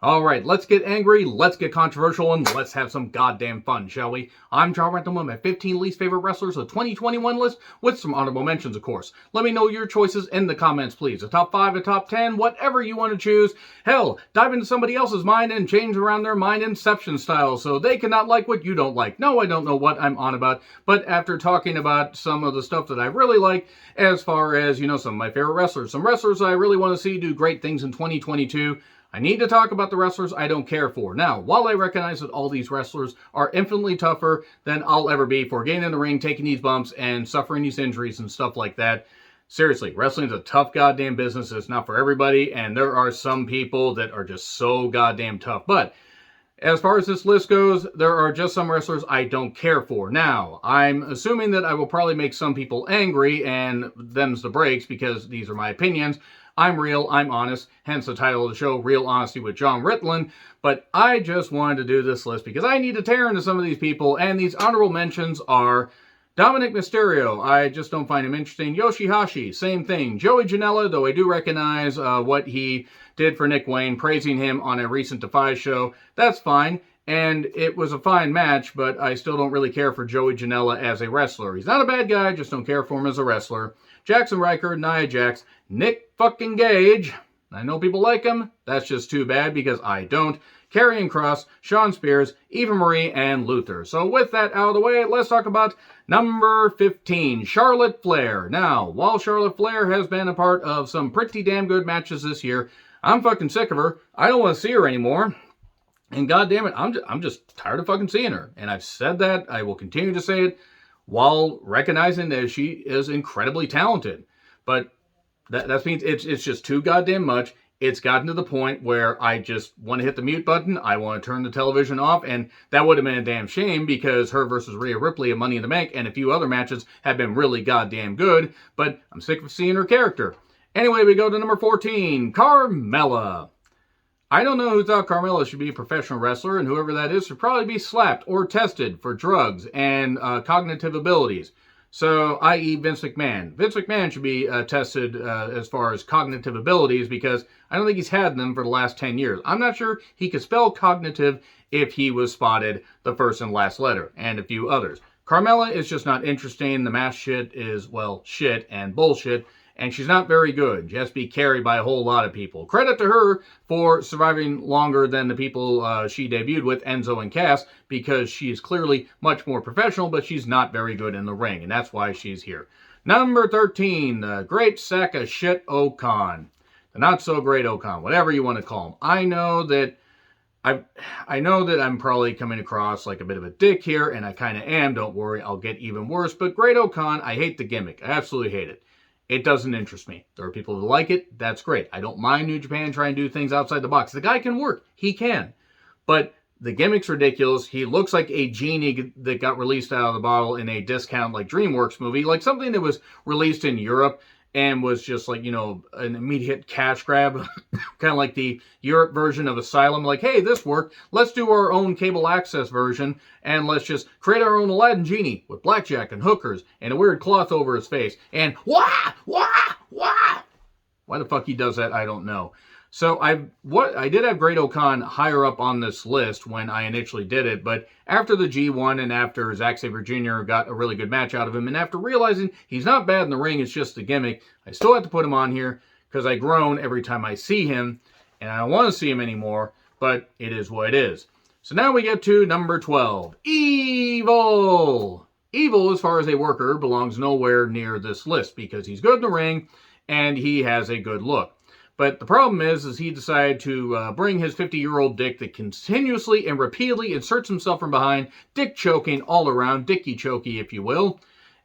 Alright, let's get angry, let's get controversial, and let's have some goddamn fun, shall we? I'm John Rantham with my 15 least favorite wrestlers of 2021 list, with some honorable mentions, of course. Let me know your choices in the comments, please. A top 5, a top 10, whatever you want to choose. Hell, dive into somebody else's mind and change around their mind Inception style, so they cannot like what you don't like. No, I don't know what I'm on about, but after talking about some of the stuff that I really like, as far as, some of my favorite wrestlers, some wrestlers I really want to see do great things in 2022, I need to talk about the wrestlers I don't care for. Now, while I recognize that all these wrestlers are infinitely tougher than I'll ever be for getting in the ring, taking these bumps, and suffering these injuries and stuff like that, seriously, wrestling is a tough goddamn business. It's not for everybody, and there are some people that are just so goddamn tough. But as far as this list goes, there are just some wrestlers I don't care for. Now, I'm assuming that I will probably make some people angry, and them's the breaks, because these are my opinions. I'm real, I'm honest, hence the title of the show, Real Honesty with John Ritland. But I just wanted to do this list because I need to tear into some of these people, and these honorable mentions are Dominic Mysterio. I just don't find him interesting. Yoshihashi, same thing. Joey Janela, though I do recognize what he did for Nick Wayne, praising him on a recent Defy show. That's fine. And it was a fine match, but I still don't really care for Joey Janela as a wrestler. He's not a bad guy, just don't care for him as a wrestler. Jackson Riker, Nia Jax, Nick fucking Gage. I know people like him. That's just too bad because I don't. Karrion Kross, Shawn Spears, Eva Marie, and Luther. So with that out of the way, let's talk about number 15, Charlotte Flair. Now, while Charlotte Flair has been a part of some pretty damn good matches this year, I'm fucking sick of her. I don't want to see her anymore. And goddammit, I'm just tired of fucking seeing her. And I've said that. I will continue to say it while recognizing that she is incredibly talented. But that means it's just too goddamn much. It's gotten to the point where I just want to hit the mute button. I want to turn the television off. And that would have been a damn shame because her versus Rhea Ripley at Money in the Bank and a few other matches have been really goddamn good. But I'm sick of seeing her character. Anyway, we go to number 14, Carmella. I don't know who thought Carmella should be a professional wrestler, and whoever that is should probably be slapped or tested for drugs and cognitive abilities. So, i.e. Vince McMahon. Vince McMahon should be tested as far as cognitive abilities because I don't think he's had them for the last 10 years. I'm not sure he could spell cognitive if he was spotted the first and last letter, and a few others. Carmella is just not interesting. The match shit is, well, shit and bullshit. And she's not very good. She has to be carried by a whole lot of people. Credit to her for surviving longer than the people she debuted with, Enzo and Cass, because she's clearly much more professional, but she's not very good in the ring, and that's why she's here. Number 13, the great sack of shit O-Khan. The not-so-great O-Khan, whatever you want to call him. I know that I'm probably coming across like a bit of a dick here, and I kind of am. Don't worry, I'll get even worse. But Great O-Khan, I hate the gimmick. I absolutely hate it. It doesn't interest me. There are people that like it. That's great. I don't mind New Japan trying to do things outside the box. The guy can work. He can. But the gimmick's ridiculous. He looks like a genie that got released out of the bottle in a discount like DreamWorks movie. Like something that was released in Europe and was just like, an immediate cash grab. Kind of like the Europe version of Asylum. Like, hey, this worked. Let's do our own cable access version. And let's just create our own Aladdin genie with blackjack and hookers and a weird cloth over his face. And wah, wah, wah. Why the fuck he does that, I don't know. So I did have Great O-Khan higher up on this list when I initially did it, but after the G1 and after Zack Sabre Jr. got a really good match out of him, and after realizing he's not bad in the ring, it's just the gimmick, I still have to put him on here because I groan every time I see him, and I don't want to see him anymore, but it is what it is. So now we get to number 12, Evil. Evil, as far as a worker, belongs nowhere near this list because he's good in the ring and he has a good look. But the problem is he decided to bring his 50-year-old dick that continuously and repeatedly inserts himself from behind, dick choking all around, dicky chokey, if you will.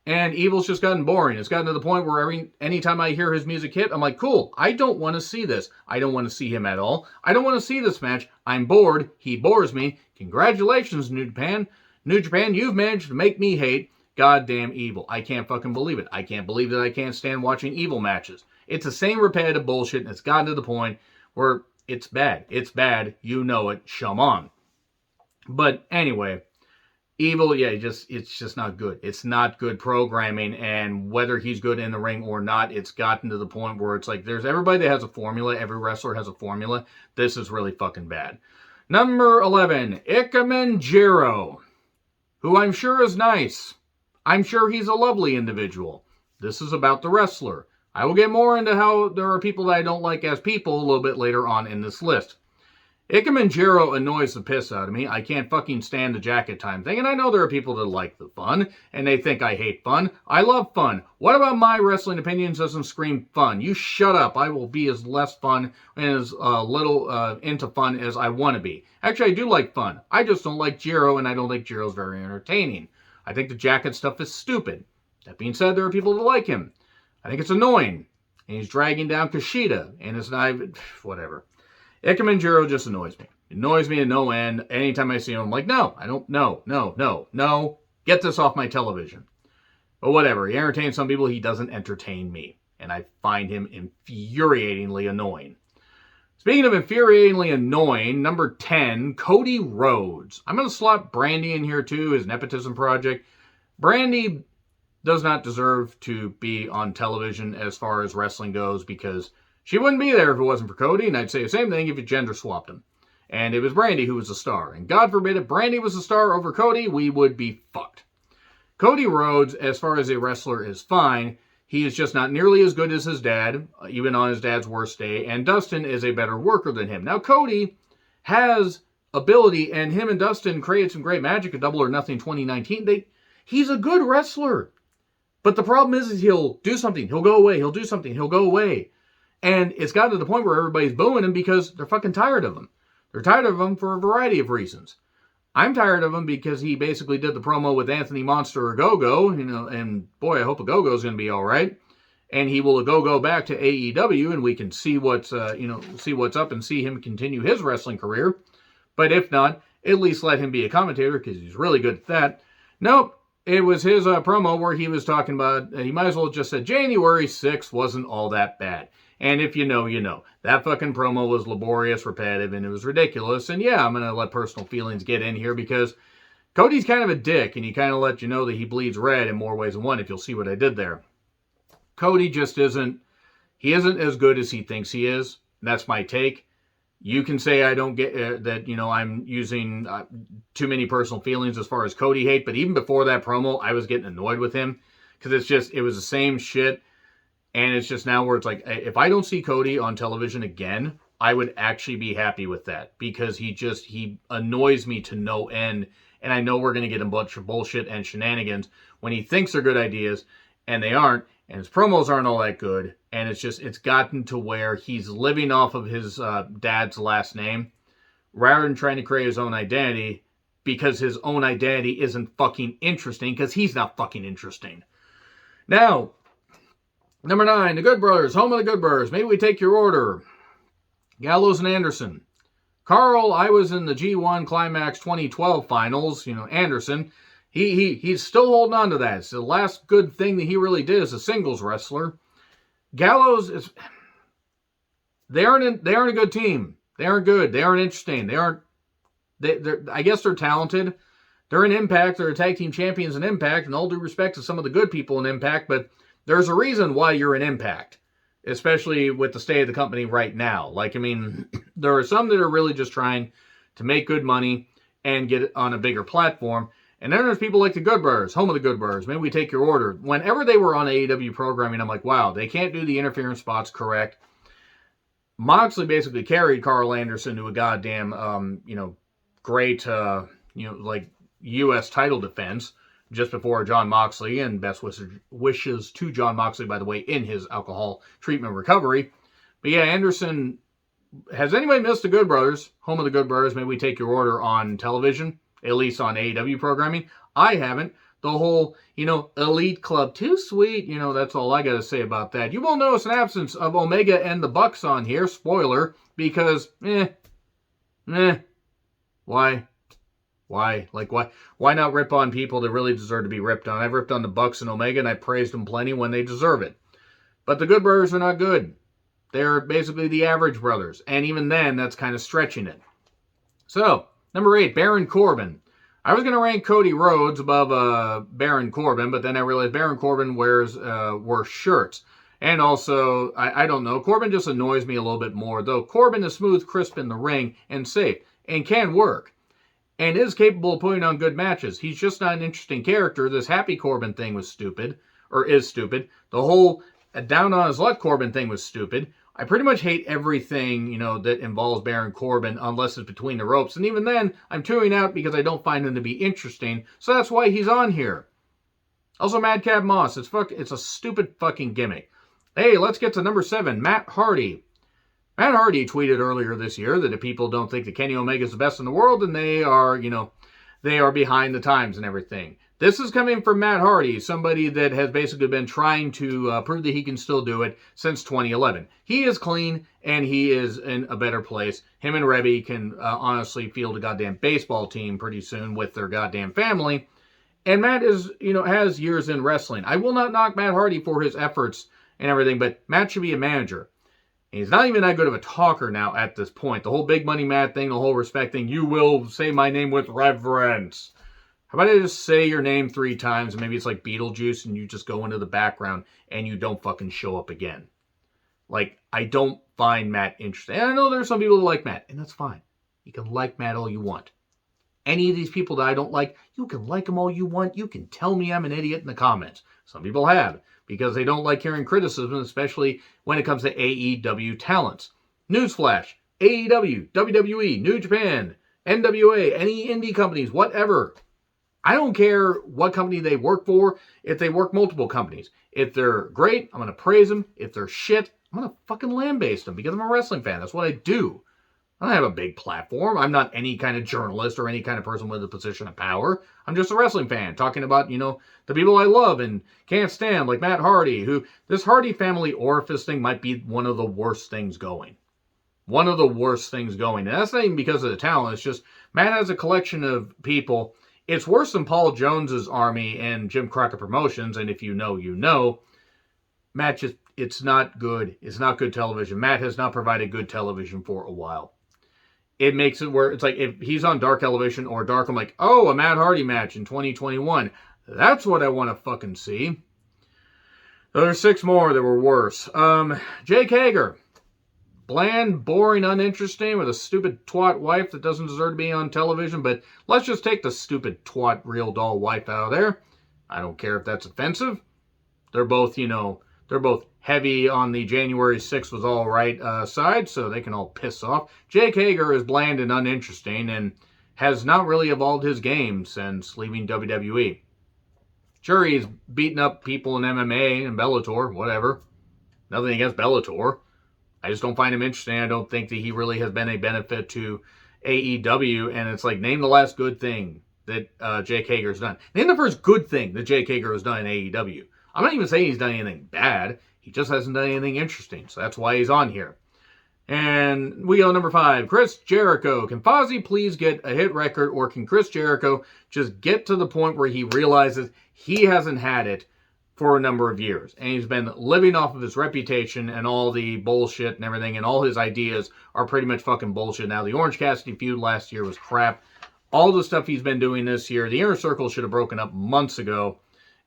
And Evil's just gotten boring. It's gotten to the point where anytime I hear his music hit, I'm like, cool, I don't want to see this. I don't want to see him at all. I don't want to see this match. I'm bored. He bores me. Congratulations, New Japan. New Japan, you've managed to make me hate goddamn Evil. I can't fucking believe it. I can't believe that I can't stand watching Evil matches. It's the same repetitive bullshit, and it's gotten to the point where it's bad. It's bad. You know it. Shum on. But anyway, Evil, yeah, it's just not good. It's not good programming, and whether he's good in the ring or not, it's gotten to the point where it's like there's everybody that has a formula. Every wrestler has a formula. This is really fucking bad. Number 11, Ichimanjiro, who I'm sure is nice. I'm sure he's a lovely individual. This is about the wrestler. I will get more into how there are people that I don't like as people a little bit later on in this list. Ichimanjiro annoys the piss out of me. I can't fucking stand the jacket time thing, and I know there are people that like the fun, and they think I hate fun. I love fun. What about my wrestling opinions doesn't scream fun? You shut up. I will be as less fun and as little into fun as I want to be. Actually, I do like fun. I just don't like Jiro, and I don't think Jiro's very entertaining. I think the jacket stuff is stupid. That being said, there are people that like him. I think it's annoying, and he's dragging down Kushida, and it's not even... whatever. Ichimanjiro just annoys me. It annoys me to no end. Anytime I see him, I'm like, no, I don't, no. Get this off my television. But whatever. He entertains some people. He doesn't entertain me. And I find him infuriatingly annoying. Speaking of infuriatingly annoying, number 10, Cody Rhodes. I'm going to slot Brandy in here too, his nepotism project. Brandy does not deserve to be on television as far as wrestling goes because she wouldn't be there if it wasn't for Cody, and I'd say the same thing if you gender swapped him. And it was Brandy who was the star. And God forbid if Brandy was the star over Cody, we would be fucked. Cody Rhodes, as far as a wrestler, is fine. He is just not nearly as good as his dad, even on his dad's worst day. And Dustin is a better worker than him. Now, Cody has ability, and him and Dustin created some great magic at Double or Nothing 2019. He's a good wrestler. But the problem is he'll do something, he'll go away, he'll do something, he'll go away. And it's gotten to the point where everybody's booing him because they're fucking tired of him. They're tired of him for a variety of reasons. I'm tired of him because he basically did the promo with Anthony Monster or Go-Go, and boy, I hope a Go-Go's going to be all right. And he will go back to AEW, and we can see what's up and see him continue his wrestling career. But if not, at least let him be a commentator because he's really good at that. Nope. It was his promo where he was talking about, he might as well have just said January 6th wasn't all that bad. And if you know, you know. That fucking promo was laborious, repetitive, and it was ridiculous. And yeah, I'm going to let personal feelings get in here because Cody's kind of a dick, and he kind of let you know that he bleeds red in more ways than one if you'll see what I did there. Cody just isn't as good as he thinks he is. That's my take. You can say I don't get that, I'm using too many personal feelings as far as Cody hate, but even before that promo, I was getting annoyed with him because it was the same shit. And it's just now where it's like, if I don't see Cody on television again, I would actually be happy with that because he annoys me to no end. And I know we're going to get a bunch of bullshit and shenanigans when he thinks they're good ideas and they aren't. And his promos aren't all that good. And it's gotten to where he's living off of his dad's last name rather than trying to create his own identity because his own identity isn't fucking interesting because he's not fucking interesting. Now, number 9, the Good Brothers, home of the Good Brothers. Maybe we take your order. Gallows and Anderson. Carl, I was in the G1 Climax 2012 finals. Anderson, he's still holding on to that. It's the last good thing that he really did as a singles wrestler. Gallows they aren't a good team. They aren't good. They aren't interesting. I guess they're talented. They're in Impact. They're tag team champions in Impact, and all due respect to some of the good people in Impact, but there's a reason why you're in Impact, especially with the state of the company right now. There are some that are really just trying to make good money and get it on a bigger platform. And then there's people like the Good Brothers, home of the Good Brothers. Maybe we take your order. Whenever they were on AEW programming, I'm like, wow, they can't do the interference spots correct. Moxley basically carried Carl Anderson to a goddamn, great, U.S. title defense just before Jon Moxley, and best wishes to Jon Moxley, by the way, in his alcohol treatment recovery. But yeah, Anderson, has anybody missed the Good Brothers, home of the Good Brothers? Maybe we take your order on television, at least on AEW programming. I haven't. The whole, Elite Club, too sweet, that's all I got to say about that. You will notice an absence of Omega and the Bucks on here, spoiler, because, why? Why? Why not rip on people that really deserve to be ripped on? I've ripped on the Bucks and Omega, and I praised them plenty when they deserve it. But the Good Brothers are not good. They're basically the average brothers, and even then, that's kind of stretching it. So, number 8, Baron Corbin. I was going to rank Cody Rhodes above Baron Corbin, but then I realized Baron Corbin wears worse shirts. And also, I don't know, Corbin just annoys me a little bit more, though Corbin is smooth, crisp in the ring, and safe, and can work, and is capable of putting on good matches. He's just not an interesting character. This Happy Corbin thing was stupid, or is stupid. The whole down on his luck Corbin thing was stupid. I pretty much hate everything, that involves Baron Corbin unless it's between the ropes. And even then, I'm tuning out because I don't find him to be interesting. So that's why he's on here. Also, Madcap Moss. It's a stupid fucking gimmick. Hey, let's get to number 7, Matt Hardy. Matt Hardy tweeted earlier this year that if people don't think that Kenny Omega is the best in the world, then they are, they are behind the times and everything. This is coming from Matt Hardy, somebody that has basically been trying to prove that he can still do it since 2011. He is clean, and he is in a better place. Him and Rebby can honestly field a goddamn baseball team pretty soon with their goddamn family. And Matt is, has years in wrestling. I will not knock Matt Hardy for his efforts and everything, but Matt should be a manager. And he's not even that good of a talker now at this point. The whole big money Matt thing, the whole respect thing, you will say my name with reverence. How about I just say your name 3 times, and maybe it's like Beetlejuice, and you just go into the background, and you don't fucking show up again. Like, I don't find Matt interesting. And I know there's some people that like Matt, and that's fine. You can like Matt all you want. Any of these people that I don't like, you can like them all you want. You can tell me I'm an idiot in the comments. Some people have, because they don't like hearing criticism, especially when it comes to AEW talents. Newsflash, AEW, WWE, New Japan, NWA, any indie companies, whatever. I don't care what company they work for, if they work multiple companies. If they're great, I'm going to praise them. If they're shit, I'm going to fucking lambaste them because I'm a wrestling fan. That's what I do. I don't have a big platform. I'm not any kind of journalist or any kind of person with a position of power. I'm just a wrestling fan talking about, the people I love and can't stand, like Matt Hardy, who this Hardy family orifice thing might be one of the worst things going. One of the worst things going. And that's not even because of the talent. It's just Matt has a collection of people. It's worse than Paul Jones's army and Jim Crockett Promotions. And if you know, you know. Matt just, it's not good. It's not good television. Matt has not provided good television for a while. It makes it where it's like if he's on Dark Elevation or Dark, I'm like, oh, a Matt Hardy match in 2021. That's what I want to fucking see. There's 6 more that were worse. Jake Hager. Bland, boring, uninteresting with a stupid twat wife that doesn't deserve to be on television. But let's just take the stupid twat real doll wife out of there. I don't care if that's offensive. They're both, they're both heavy on the January 6th was all right side, so they can all piss off. Jake Hager is bland and uninteresting and has not really evolved his game since leaving WWE. Sure, he's beaten up people in MMA and Bellator, whatever. Nothing against Bellator. I just don't find him interesting. I don't think that he really has been a benefit to AEW, and it's like, name the last good thing that Jake Hager's done. Name the first good thing that Jake Hager has done in AEW. I'm not even saying he's done anything bad. He just hasn't done anything interesting, so that's why he's on here. And we go number 5, Chris Jericho. Can Fozzy please get a hit record, or can Chris Jericho just get to the point where he realizes he hasn't had it for a number of years, and he's been living off of his reputation and all the bullshit and everything, and all his ideas are pretty much fucking bullshit now. The Orange Cassidy feud last year was crap. All the stuff he's been doing this year, the Inner Circle should have broken up months ago.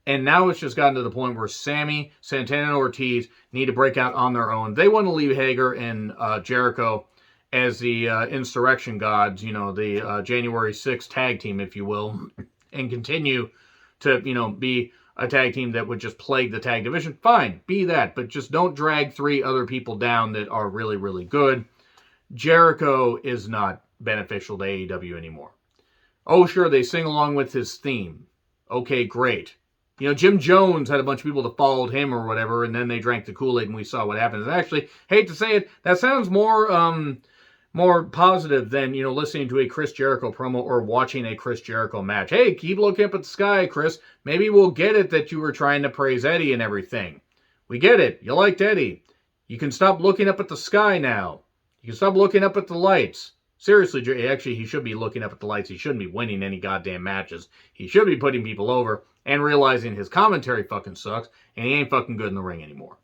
And now it's just gotten to the point where Sammy, Santana, and Ortiz need to break out on their own. They want to leave Hager and Jericho as the Insurrection Gods, the January 6th tag team, if you will, and continue to, be a tag team that would just plague the tag division. Fine, be that, but just don't drag 3 other people down that are really, really good. Jericho is not beneficial to AEW anymore. Oh, sure, they sing along with his theme. Okay, great. Jim Jones had a bunch of people that followed him or whatever, and then they drank the Kool-Aid and we saw what happened. And actually, hate to say it, that sounds more positive than, listening to a Chris Jericho promo or watching a Chris Jericho match. Hey, keep looking up at the sky, Chris. Maybe we'll get it that you were trying to praise Eddie and everything. We get it. You liked Eddie. You can stop looking up at the sky now. You can stop looking up at the lights. Seriously, actually, he should be looking up at the lights. He shouldn't be winning any goddamn matches. He should be putting people over and realizing his commentary fucking sucks, and he ain't fucking good in the ring anymore.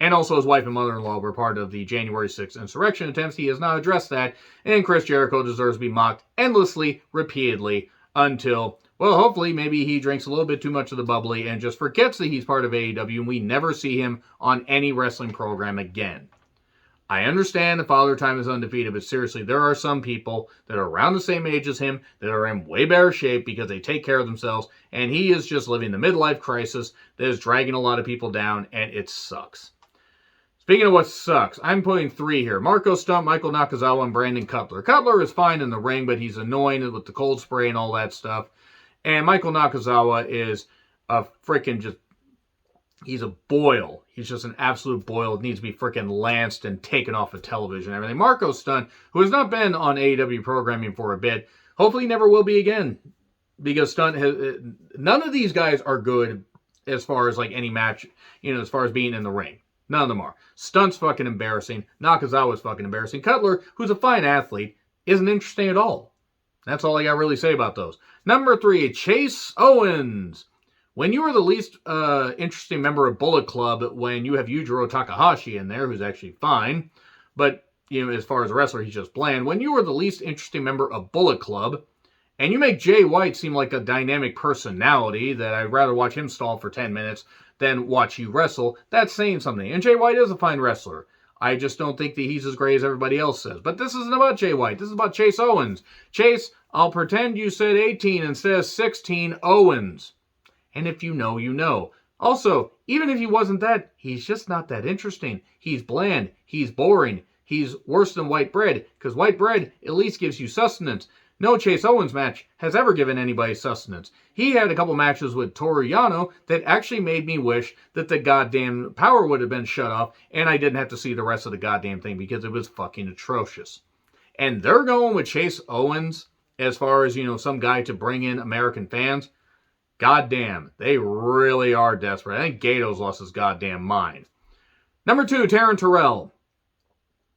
And also his wife and mother-in-law were part of the January 6th insurrection attempts. He has not addressed that, and Chris Jericho deserves to be mocked endlessly, repeatedly, until, well, hopefully maybe he drinks a little bit too much of the bubbly and just forgets that he's part of AEW and we never see him on any wrestling program again. I understand the Father Time is undefeated, but seriously, there are some people that are around the same age as him that are in way better shape because they take care of themselves, and he is just living the midlife crisis that is dragging a lot of people down, and it sucks. Speaking of what sucks, I'm putting 3 here. Marco Stunt, Michael Nakazawa, and Brandon Cutler. Cutler is fine in the ring, but he's annoying with the cold spray and all that stuff. And Michael Nakazawa is a freaking just... he's a boil. He's just an absolute boil. It needs to be freaking lanced and taken off of television and everything. Marco Stunt, who has not been on AEW programming for a bit, hopefully never will be again. Because Stunt has... none of these guys are good as far as like any match, as far as being in the ring. None of them are. Stunt's fucking embarrassing. Nakazawa's fucking embarrassing. Cutler, who's a fine athlete, isn't interesting at all. That's all I got to really say about those. Number 3, Chase Owens. When you are the least interesting member of Bullet Club, when you have Yujiro Takahashi in there, who's actually fine, but as far as a wrestler, he's just bland. When you are the least interesting member of Bullet Club, and you make Jay White seem like a dynamic personality that I'd rather watch him stall for 10 minutes than watch you wrestle, that's saying something. And Jay White is a fine wrestler. I just don't think that he's as great as everybody else says. But this isn't about Jay White. This is about Chase Owens. Chase, I'll pretend you said 18 instead of 16 Owens. And if you know, you know. Also, even if he wasn't that, he's just not that interesting. He's bland. He's boring. He's worse than white bread, because white bread at least gives you sustenance. No Chase Owens match has ever given anybody sustenance. He had a couple matches with Toru Yano that actually made me wish that the goddamn power would have been shut off and I didn't have to see the rest of the goddamn thing because it was fucking atrocious. And they're going with Chase Owens as far as, some guy to bring in American fans. Goddamn, they really are desperate. I think Gato's lost his goddamn mind. Number 2, Taryn Terrell.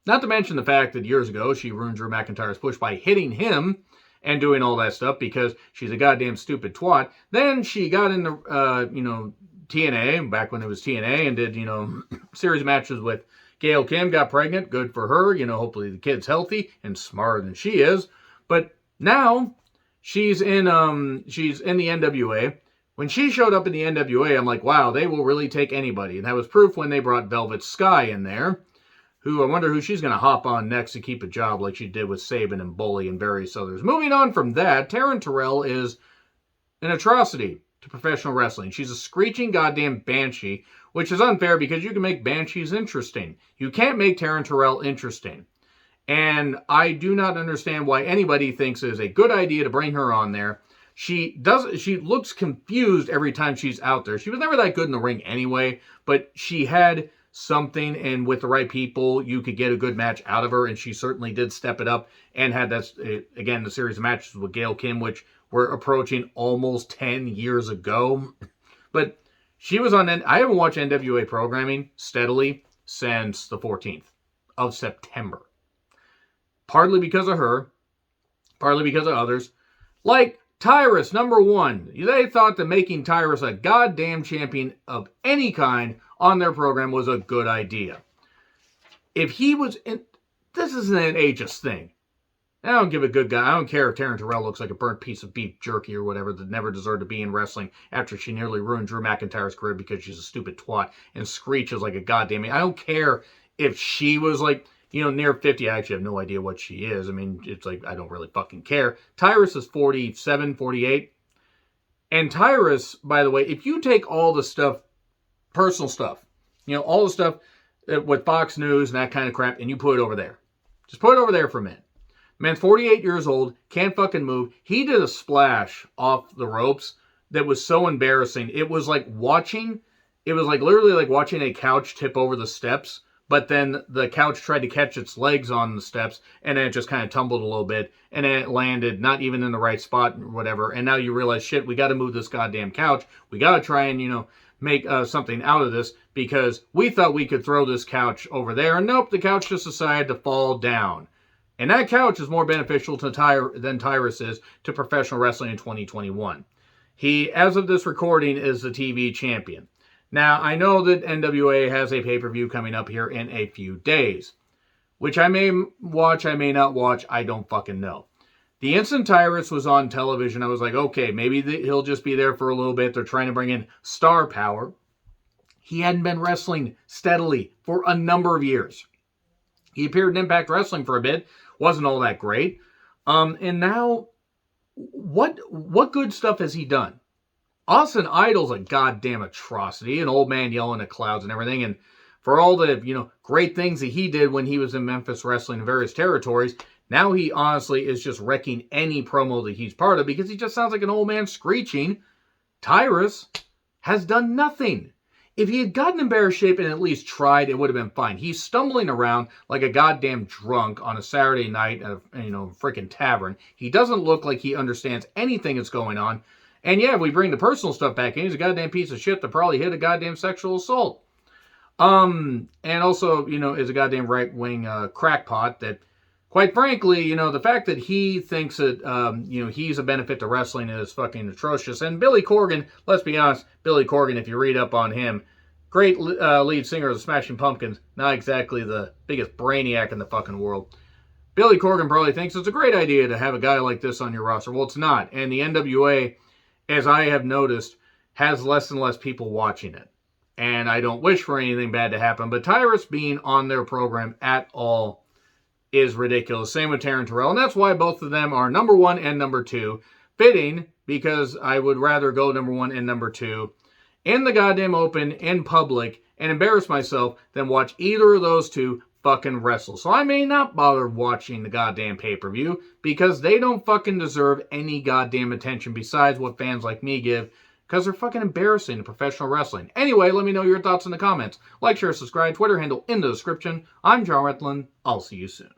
Not to mention the fact that years ago she ruined Drew McIntyre's push by hitting him and doing all that stuff because she's a goddamn stupid twat. Then she got into, TNA, back when it was TNA, and did, series matches with Gail Kim, got pregnant. Good for her. Hopefully the kid's healthy and smarter than she is. But now she's in the NWA. When she showed up in the NWA, I'm like, wow, they will really take anybody. And that was proof when they brought Velvet Sky in there, who I wonder who she's going to hop on next to keep a job like she did with Sabin and Bully and various others. Moving on from that, Taryn Terrell is an atrocity to professional wrestling. She's a screeching goddamn banshee, which is unfair because you can make banshees interesting. You can't make Taryn Terrell interesting. And I do not understand why anybody thinks it is a good idea to bring her on there. She looks confused every time she's out there. She was never that good in the ring anyway, but she had something, and with the right people, you could get a good match out of her, and she certainly did step it up and had that, again, the series of matches with Gail Kim, which were approaching almost 10 years ago. But she was on, I haven't watched NWA programming steadily since the 14th of September. Partly because of her, partly because of others. Like Tyrus, number 1. They thought that making Tyrus a goddamn champion of any kind on their program was a good idea. If he was in... This isn't an ageist thing. I don't give a good guy. I don't care if Taryn Terrell looks like a burnt piece of beef jerky or whatever that never deserved to be in wrestling after she nearly ruined Drew McIntyre's career because she's a stupid twat and screeches like a goddamn... I don't care if she was like, near 50. I actually have no idea what she is. I mean, it's like, I don't really fucking care. Tyrus is 47, 48. And Tyrus, by the way, if you take all the stuff, personal stuff, all the stuff with Fox News and that kind of crap, and you put it over there. Just put it over there for a minute. Man's 48 years old, can't fucking move. He did a splash off the ropes that was so embarrassing. It was like literally like watching a couch tip over the steps, but then the couch tried to catch its legs on the steps, and then it just kind of tumbled a little bit, and then it landed not even in the right spot or whatever, and now you realize, shit, we got to move this goddamn couch. We got to try and, make something out of this, because we thought we could throw this couch over there, and nope, the couch just decided to fall down. And that couch is more beneficial than Tyrus is to professional wrestling in 2021. He, as of this recording, is the TV champion. Now, I know that NWA has a pay-per-view coming up here in a few days, which I may watch, I may not watch, I don't fucking know. The instant Tyrus was on television, I was like, okay, maybe he'll just be there for a little bit. They're trying to bring in star power. He hadn't been wrestling steadily for a number of years. He appeared in Impact Wrestling for a bit. Wasn't all that great. And now, what good stuff has he done? Austin Idol's a goddamn atrocity. An old man yelling at clouds and everything. And for all the, great things that he did when he was in Memphis wrestling in various territories, now he honestly is just wrecking any promo that he's part of because he just sounds like an old man screeching. Tyrus has done nothing. If he had gotten in better shape and at least tried, it would have been fine. He's stumbling around like a goddamn drunk on a Saturday night at a freaking tavern. He doesn't look like he understands anything that's going on. And yeah, if we bring the personal stuff back in, he's a goddamn piece of shit that probably hit a goddamn sexual assault. And also, is a goddamn right-wing crackpot that, quite frankly, the fact that he thinks that, he's a benefit to wrestling is fucking atrocious. And Billy Corgan, let's be honest, Billy Corgan, if you read up on him, great lead singer of the Smashing Pumpkins, not exactly the biggest brainiac in the fucking world. Billy Corgan probably thinks it's a great idea to have a guy like this on your roster. Well, it's not. And the NWA, as I have noticed, has less and less people watching it. And I don't wish for anything bad to happen, but Tyrus being on their program at all is ridiculous. Same with Taryn Terrell, and that's why both of them are number 1 and number 2. Fitting, because I would rather go number 1 and number 2 in the goddamn open, in public, and embarrass myself than watch either of those two fucking wrestle. So I may not bother watching the goddamn pay-per-view because they don't fucking deserve any goddamn attention besides what fans like me give, because they're fucking embarrassing to professional wrestling. Anyway, let me know your thoughts in the comments. Like, share, subscribe, Twitter handle in the description. I'm John Retlin. I'll see you soon.